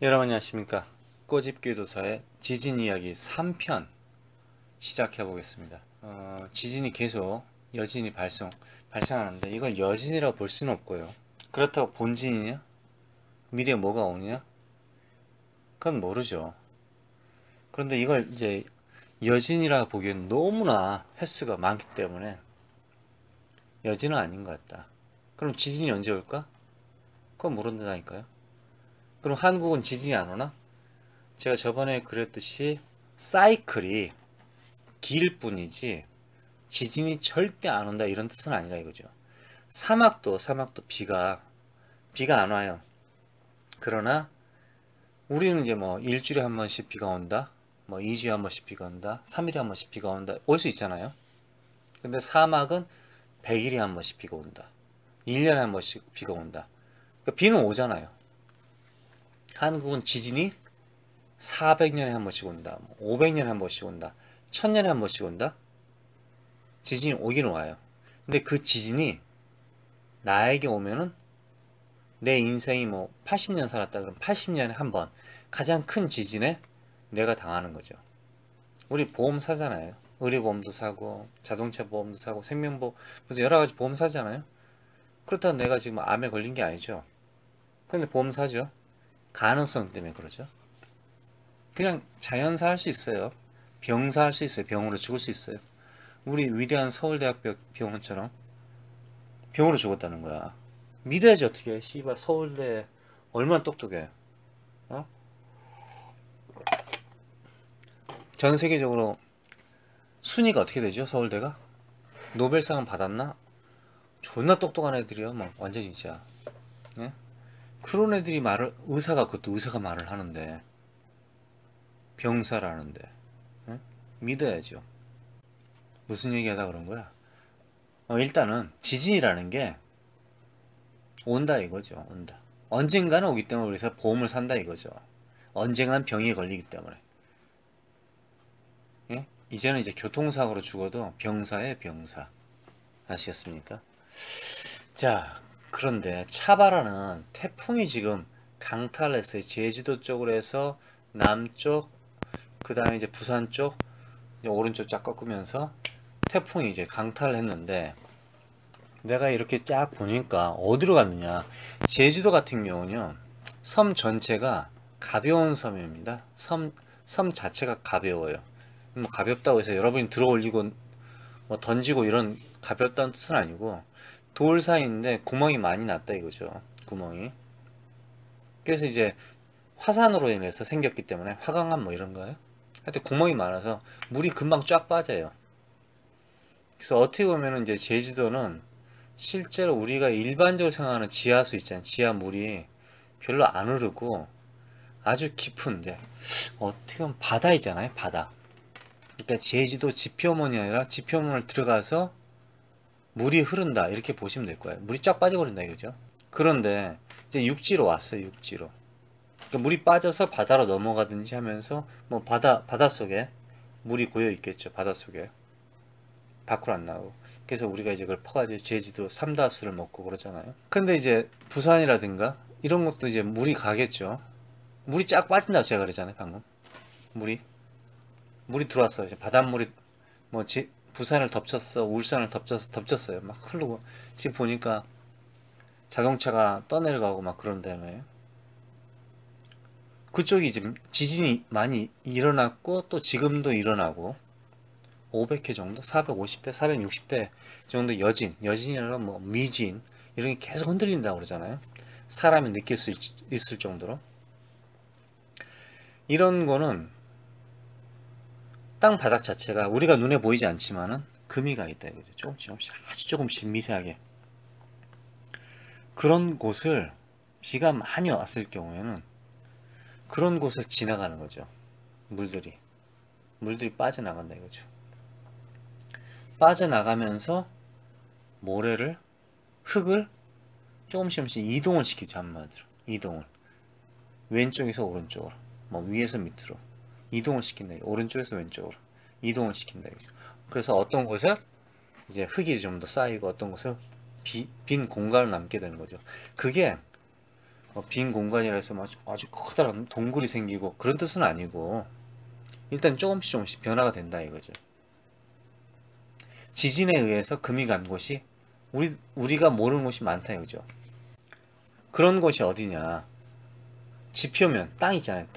여러분 안녕하십니까. 꼬집교도서의 지진 이야기 3편 시작해 보겠습니다. 지진이 계속 여진이 발생하는데 이걸 여진이라고 볼 수는 없고요. 그렇다고 본진이냐? 미래에 뭐가 오느냐? 그건 모르죠. 그런데 이걸 이제 여진이라 보기엔 너무나 횟수가 많기 때문에 여진은 아닌 것 같다. 그럼 지진이 언제 올까? 그건 모른다니까요. 그럼 한국은 지진이 안 오나? 제가 저번에 그랬듯이 사이클이 길 뿐이지 지진이 절대 안 온다 이런 뜻은 아니라 이거죠. 사막도 비가 안 와요. 그러나 우리는 이제 뭐 일주일에 한 번씩 비가 온다, 뭐 2주에 한 번씩 비가 온다, 3일에 한 번씩 비가 온다 올 수 있잖아요. 근데 사막은 100일에 한 번씩 비가 온다, 1년에 한 번씩 비가 온다. 그러니까 비는 오잖아요. 한국은 지진이 400년에 한 번씩 온다, 500년에 한 번씩 온다, 1000년에 한 번씩 온다. 지진이 오긴 와요. 근데 그 지진이 나에게 오면은 내 인생이 뭐 80년 살았다 그러면 80년에 한 번 가장 큰 지진에 내가 당하는 거죠. 우리 보험 사잖아요. 의료보험도 사고 자동차 보험도 사고 생명보험, 무슨 여러 가지 보험 사잖아요. 그렇다고 내가 지금 암에 걸린 게 아니죠. 근데 보험 사죠. 가능성 때문에 그러죠. 그냥 자연사 할 수 있어요. 병사 할 수 있어요. 병으로 죽을 수 있어요. 우리 위대한 서울대학교 병원처럼 병으로 죽었다는 거야. 믿어야지 어떻게 해. 씨발 서울대 얼마나 똑똑해. 어? 전 세계적으로 순위가 어떻게 되죠? 서울대가? 노벨상은 받았나? 존나 똑똑한 애들이야. 막 완전 진짜. 예? 그런 애들이 말을 그것도 의사가 말을 하는데 병사라는데 예? 믿어야죠. 무슨 얘기하다 그런 거야? 일단은 지진이라는 게 온다 이거죠. 온다. 언젠가는 오기 때문에 우리서 보험을 산다 이거죠. 언젠간 병이 걸리기 때문에. 예? 이제는 이제 교통사고로 죽어도 병사에 병사. 아시겠습니까? 자, 그런데 차바라는 태풍이 지금 강탈했어요. 제주도 쪽으로 해서 남쪽, 그 다음에 이제 부산 쪽, 오른쪽 쫙 꺾으면서 태풍이 이제 강탈을 했는데, 내가 이렇게 쫙 보니까 어디로 갔느냐. 제주도 같은 경우는요, 섬 전체가 가벼운 섬입니다. 섬 자체가 가벼워요. 뭐 가볍다고 해서 여러분이 들어 올리고 뭐 던지고 이런 가볍다는 뜻은 아니고 돌 사이인데 구멍이 많이 났다 이거죠. 구멍이. 그래서 이제 화산으로 인해서 생겼기 때문에 화강암 뭐 이런 거예요. 하여튼 구멍이 많아서 물이 금방 쫙 빠져요. 그래서 어떻게 보면 이제 제주도는 실제로 우리가 일반적으로 생각하는 지하수 있잖아요. 지하 물이 별로 안 흐르고 아주 깊은데 어떻게 보면 바다 있잖아요. 바다. 그러니까 제주도 지표면이 아니라 지표면을 들어가서 물이 흐른다 이렇게 보시면 될 거예요. 물이 쫙 빠져버린다 이거죠. 그런데 이제 육지로 왔어요. 육지로. 그러니까 물이 빠져서 바다로 넘어가든지 하면서 뭐 바닷속에 물이 고여 있겠죠. 바닷속에 밖으로 안 나오고. 그래서 우리가 이제 그걸 퍼가지고 제주도 삼다수를 먹고 그러잖아요. 근데 이제 부산이라든가 이런 것도 이제 물이 가겠죠. 물이 쫙 빠진다고 제가 그러잖아요. 방금 물이 들어왔어요. 이제 바닷물이 뭐 부산을 덮쳤어, 울산을 덮쳤어요. 막 흐르고 지금 보니까 자동차가 떠내려가고 막 그런다며요. 그쪽이 지금 지진이 많이 일어났고 또 지금도 일어나고 500회 정도, 450회, 460회 정도 여진이나 뭐 미진 이런 게 계속 흔들린다고 그러잖아요. 사람이 느낄 수 있을 정도로. 이런 거는 땅 바닥 자체가 우리가 눈에 보이지 않지만은 금이 가 있다 이거죠. 조금씩 아주 조금씩 미세하게. 그런 곳을 비가 많이 왔을 경우에는 그런 곳을 지나가는 거죠. 물들이 빠져나간다 이거죠. 빠져나가면서 흙을 조금씩 이동을 시키죠. 한마디로 이동을 왼쪽에서 오른쪽으로, 뭐 위에서 밑으로 이동을 시킨다. 오른쪽에서 왼쪽으로 이동을 시킨다 이거죠. 그래서 어떤 곳은 이제 흙이 좀 더 쌓이고 어떤 곳은 빈 공간을 남게 되는 거죠. 그게 빈 공간이라 해서 아주 커다란 동굴이 생기고 그런 뜻은 아니고 일단 조금씩 조금씩 변화가 된다 이거죠. 지진에 의해서 금이 간 곳이 우리가 모르는 곳이 많다 이거죠. 그런 곳이 어디냐? 지표면 땅 있잖아요.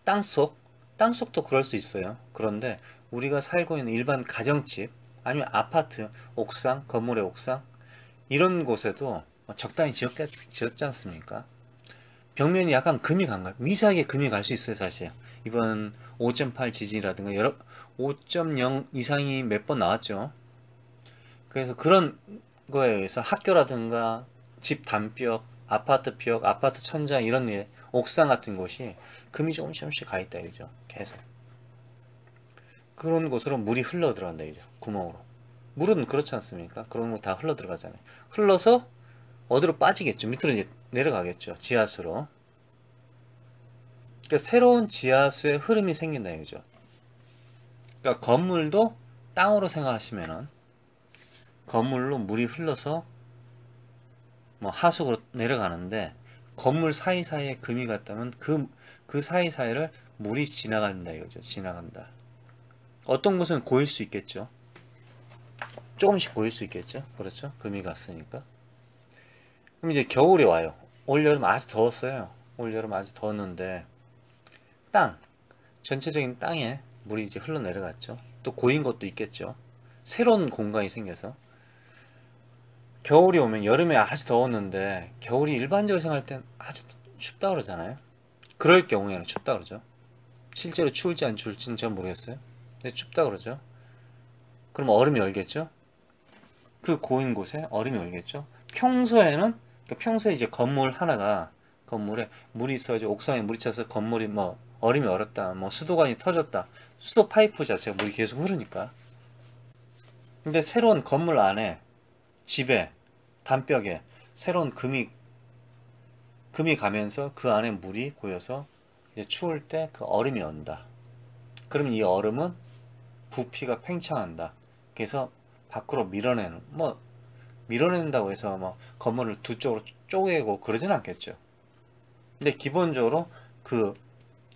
땅속. 땅속도 그럴 수 있어요. 그런데 우리가 살고 있는 일반 가정집 아니면 아파트 옥상, 건물의 옥상 이런 곳에도 적당히 지었지 않습니까? 벽면이 약간 금이 간 거예요. 미세하게 금이 갈 수 있어요, 사실. 이번 5.8 지진이라든가 5.0 이상이 몇 번 나왔죠. 그래서 그런 거에 의해서 학교라든가 집 단벽, 아파트 벽, 아파트 천장 이런 데 옥상 같은 곳이 금이 조금씩 가 있다 이거죠. 계속. 그런 곳으로 물이 흘러 들어간다 이거죠. 구멍으로. 물은 그렇지 않습니까? 그런 거 다 흘러 들어가잖아요. 흘러서 어디로 빠지겠죠. 밑으로 이제 내려가겠죠. 지하수로. 그러니까 새로운 지하수의 흐름이 생긴다 이거죠. 그러니까 건물도 땅으로 생각하시면은 건물로 물이 흘러서 뭐 하수구로 내려가는데 건물 사이사이에 금이 갔다면 그 사이사이를 물이 지나간다 이거죠. 지나간다. 어떤 곳은 고일 수 있겠죠. 조금씩 고일 수 있겠죠. 그렇죠. 금이 갔으니까. 그럼 이제 겨울이 와요. 올여름 아주 더웠어요. 올여름 아주 더웠는데 전체적인 땅에 물이 이제 흘러내려갔죠. 또 고인 것도 있겠죠. 새로운 공간이 생겨서 겨울이 오면 여름에 아주 더웠는데 겨울이 일반적으로 생각할 땐 아주 춥다 그러잖아요. 그럴 경우에는 춥다 그러죠. 실제로 추울지 안 추울지는 잘 모르겠어요. 근데 춥다 그러죠. 그럼 얼음이 얼겠죠. 그 고인 곳에 얼음이 얼겠죠. 평소에는 평소에 이제 건물 하나가 건물에 물이 있어가지고 옥상에 물이 차서 건물이 뭐 얼음이 얼었다, 뭐 수도관이 터졌다, 수도 파이프 자체가 물이 계속 흐르니까. 근데 새로운 건물 안에 집에 단벽에 새로운 금이 가면서 그 안에 물이 고여서 이제 추울 때 그 얼음이 온다. 그럼 이 얼음은 부피가 팽창한다. 그래서 밖으로 밀어낸다고 해서 뭐 건물을 두 쪽으로 쪼개고 그러진 않겠죠. 근데 기본적으로 그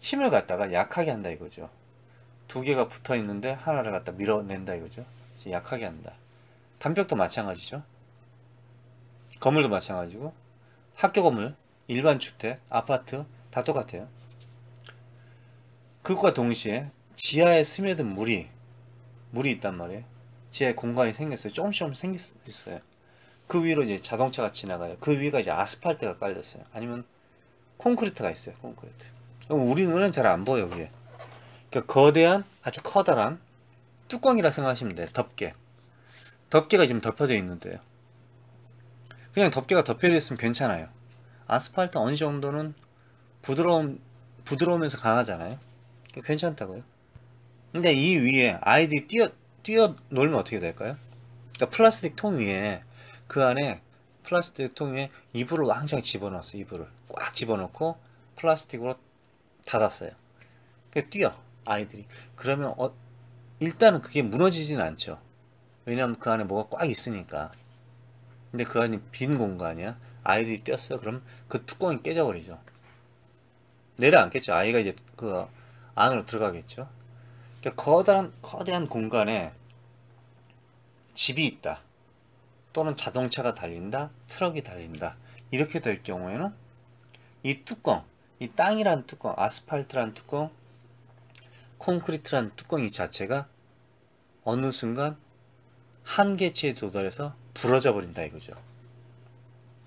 힘을 갖다가 약하게 한다 이거죠. 두 개가 붙어 있는데 하나를 갖다 밀어낸다 이거죠. 약하게 한다. 단벽도 마찬가지죠. 건물도 마찬가지고 학교 건물, 일반 주택, 아파트 다 똑같아요. 그것과 동시에 지하에 스며든 물이 있단 말이에요. 지하에 공간이 생겼어요. 조금씩 생길 수 있어요. 그 위로 이제 자동차가 지나가요. 그 위가 이제 아스팔트가 깔렸어요. 아니면 콘크리트가 있어요. 콘크리트. 우리 눈은 잘 안 보여 위에. 그러니까 거대한 아주 커다란 뚜껑이라 생각하시면 돼요. 덮개가 지금 덮여져 있는데요. 그냥 덮개가 덮여져 있으면 괜찮아요. 아스팔트 어느 정도는 부드러우면서 강하잖아요. 괜찮다고요. 근데 이 위에 아이들이 뛰어 놀면 어떻게 될까요? 그러니까 플라스틱 통 위에 그 안에 플라스틱 통 위에 이불을 왕창 집어넣었어요. 이불을 꽉 집어넣고 플라스틱으로 닫았어요. 뛰어 아이들이. 그러면 일단은 그게 무너지진 않죠. 왜냐하면 그 안에 뭐가 꽉 있으니까. 근데 그 안이 빈 공간이야. 아이들이 뛰었어요. 그럼 그 뚜껑이 깨져버리죠. 내려앉겠죠. 아이가 이제 그 안으로 들어가겠죠. 그러니까 거대한 공간에 집이 있다. 또는 자동차가 달린다. 트럭이 달린다. 이렇게 될 경우에는 이 뚜껑, 이 땅이란 뚜껑, 아스팔트란 뚜껑, 콘크리트란 뚜껑이 자체가 어느 순간 한계치에 도달해서 부러져 버린다 이거죠.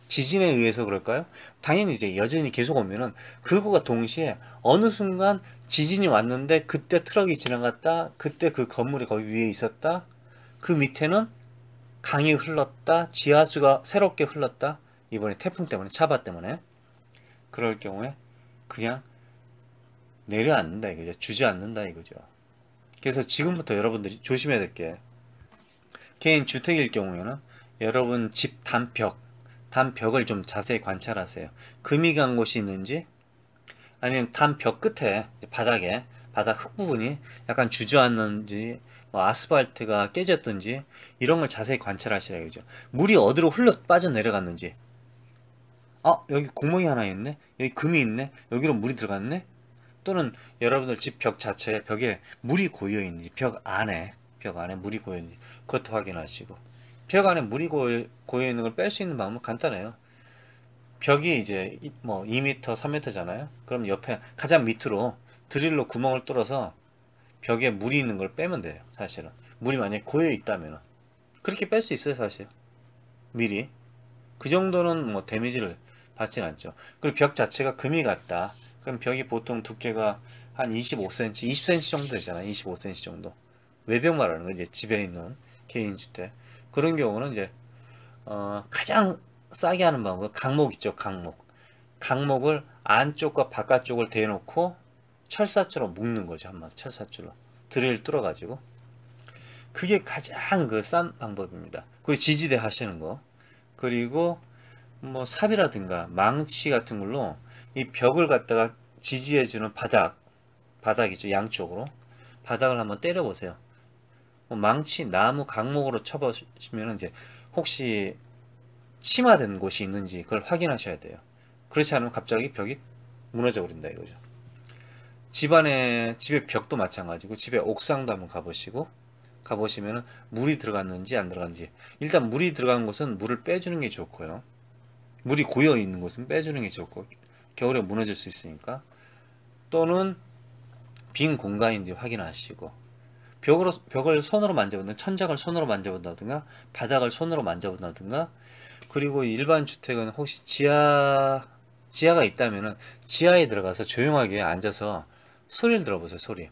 지진에 의해서 그럴까요? 당연히 이제 여전히 계속 오면은 그거가 동시에 어느 순간 지진이 왔는데 그때 트럭이 지나갔다, 그때 그 건물이 거기 위에 있었다, 그 밑에는 강이 흘렀다, 지하수가 새롭게 흘렀다, 이번에 태풍 때문에, 차바 때문에. 그럴 경우에 그냥 내려앉는다 이거죠. 주저앉는다 이거죠. 그래서 지금부터 여러분들이 조심해야 될 게, 개인 주택일 경우에는 여러분 집 단벽을 좀 자세히 관찰하세요. 금이 간 곳이 있는지, 아니면 단벽 끝에 바닥 흙 부분이 약간 주저앉는지, 뭐 아스팔트가 깨졌든지 이런 걸 자세히 관찰하시라 이거죠. 물이 어디로 흘러 빠져 내려갔는지, 여기 구멍이 하나 있네, 여기 금이 있네, 여기로 물이 들어갔네. 또는 여러분들 집 벽 자체에 벽에 물이 고여 있는지, 벽 안에 물이 고여 있는지 그것도 확인하시고. 벽 안에 물이 고여 있는 걸 뺄 수 있는 방법은 간단해요. 벽이 이제 뭐 2m, 3m잖아요. 그럼 옆에 가장 밑으로 드릴로 구멍을 뚫어서 벽에 물이 있는 걸 빼면 돼요. 사실은 물이 만약에 고여 있다면 그렇게 뺄 수 있어요. 사실 미리 그 정도는 뭐 데미지를 받진 않죠. 그리고 벽 자체가 금이 같다, 그럼 벽이 보통 두께가 한 25cm, 20cm 정도 되잖아요. 25cm 정도. 외벽 말하는 거, 이제 집에 있는 개인주택 그런 경우는 이제 가장 싸게 하는 방법은 강목 있죠. 강목을 안쪽과 바깥쪽을 대놓고 철사줄로 묶는 거죠. 한마디 철사줄로 드릴 뚫어 가지고. 그게 가장 그 싼 방법입니다. 그리고 지지대 하시는 거, 그리고 뭐 삽이라든가 망치 같은 걸로 이 벽을 갖다가 지지해주는 바닥이죠. 양쪽으로 바닥을 한번 때려 보세요. 뭐 망치, 나무, 강목으로 쳐보시면 이제 혹시 침하된 곳이 있는지 그걸 확인하셔야 돼요. 그렇지 않으면 갑자기 벽이 무너져 버린다 이거죠. 집의 벽도 마찬가지고, 집의 옥상도 한번 가보시면은 물이 들어갔는지 안 들어갔는지. 일단 물이 들어간 곳은 물을 빼주는 게 좋고요. 물이 고여 있는 곳은 빼주는 게 좋고, 겨울에 무너질 수 있으니까. 또는 빈 공간인지 확인하시고, 벽을 손으로 만져본다든가, 천장을 손으로 만져본다든가, 바닥을 손으로 만져본다든가. 그리고 일반 주택은 혹시 지하가 있다면은 지하에 들어가서 조용하게 앉아서 소리를 들어보세요. 소리.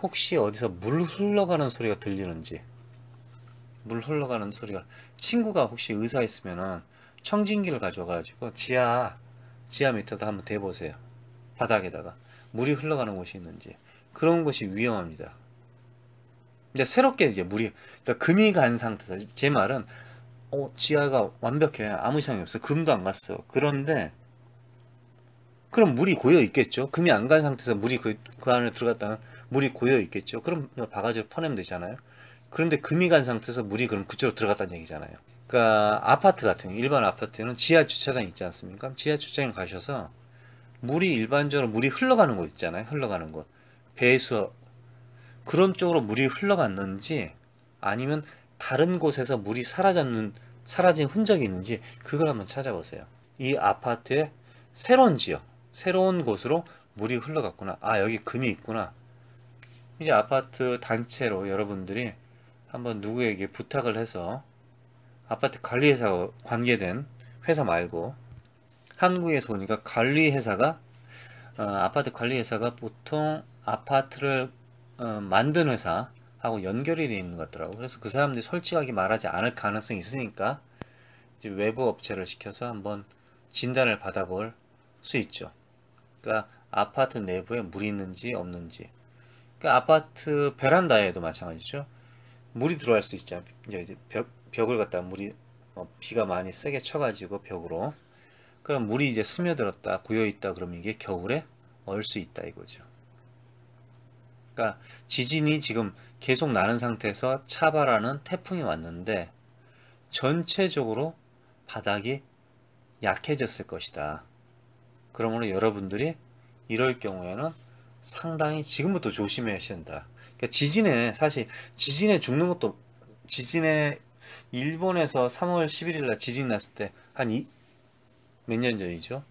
혹시 어디서 물 흘러가는 소리가 들리는지. 물 흘러가는 소리가, 친구가 혹시 의사 있으면은 청진기를 가져가지고 지하 밑에다 한번 대보세요. 바닥에다가 물이 흘러가는 곳이 있는지. 그런 곳이 위험합니다. 이제 새롭게 이제 그러니까 금이 간 상태에서, 제 말은 지하가 완벽해, 아무 이상이 없어, 금도 안 갔어. 그런데 그럼 물이 고여 있겠죠. 금이 안 간 상태에서 물이 그 안에 들어갔다면 물이 고여 있겠죠. 그럼 바가지로 퍼내면 되잖아요. 그런데 금이 간 상태에서 물이 그럼 그쪽으로 들어갔다는 얘기잖아요. 그러니까 아파트 같은 일반 아파트는 지하 주차장 있지 않습니까? 지하 주차장 가셔서 일반적으로 물이 흘러가는 곳 있잖아요. 흘러가는 곳, 배수, 그런 쪽으로 물이 흘러갔는지, 아니면 다른 곳에서 물이 사라진 흔적이 있는지, 그걸 한번 찾아보세요. 이 아파트의 새로운 곳으로 물이 흘러갔구나, 여기 금이 있구나. 이제 아파트 단체로 여러분들이 한번 누구에게 부탁을 해서, 아파트 관리회사 관계된 회사 말고, 한국에서 보니까 아파트 관리회사가 보통 아파트를 만든 회사하고 연결이 되어 있는 것 같더라고요. 그래서 그 사람들이 솔직하게 말하지 않을 가능성이 있으니까 이제 외부 업체를 시켜서 한번 진단을 받아볼 수 있죠. 그러니까 아파트 내부에 물이 있는지 없는지. 그러니까 아파트 베란다에도 마찬가지죠. 물이 들어갈 수 있죠. 이제 벽을 갖다 비가 많이 세게 쳐가지고 벽으로, 그럼 물이 이제 스며들었다, 고여있다, 그러면 이게 겨울에 얼 수 있다 이거죠. 그러니까 지진이 지금 계속 나는 상태에서 차바라는 태풍이 왔는데 전체적으로 바닥이 약해졌을 것이다. 그러므로 여러분들이 이럴 경우에는 상당히 지금부터 조심하셔야 한다. 그러니까 사실 지진에 죽는 것도, 일본에서 3월 11일 날 지진 났을 때 몇 년 전이죠.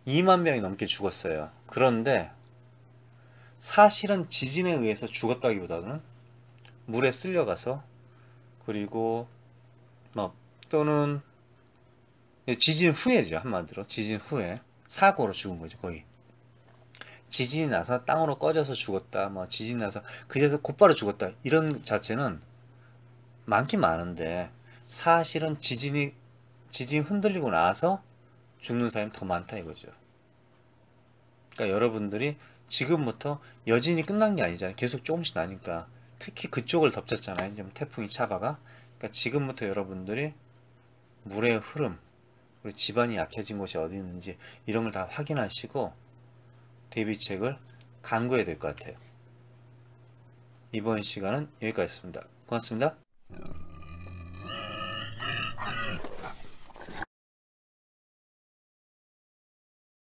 2만 명이 넘게 죽었어요. 그런데 사실은 지진에 의해서 죽었다기보다는 물에 쓸려가서, 그리고 또는 지진 후에죠. 한마디로 지진 후에 사고로 죽은 거죠. 거의 지진이 나서 땅으로 꺼져서 죽었다, 지진 나서 그제서 곧바로 죽었다, 이런 자체는 많긴 많은데, 사실은 지진 흔들리고 나서 죽는 사람이 더 많다 이거죠. 그러니까 여러분들이 지금부터, 여진이 끝난 게 아니잖아요. 계속 조금씩 나니까. 특히 그쪽을 덮쳤잖아요. 지금 태풍이 차바가. 그러니까 지금부터 여러분들이 물의 흐름, 그리고 지반이 약해진 곳이 어디 있는지 이런 걸 다 확인하시고 대비책을 강구해야 될 것 같아요. 이번 시간은 여기까지였습니다. 고맙습니다.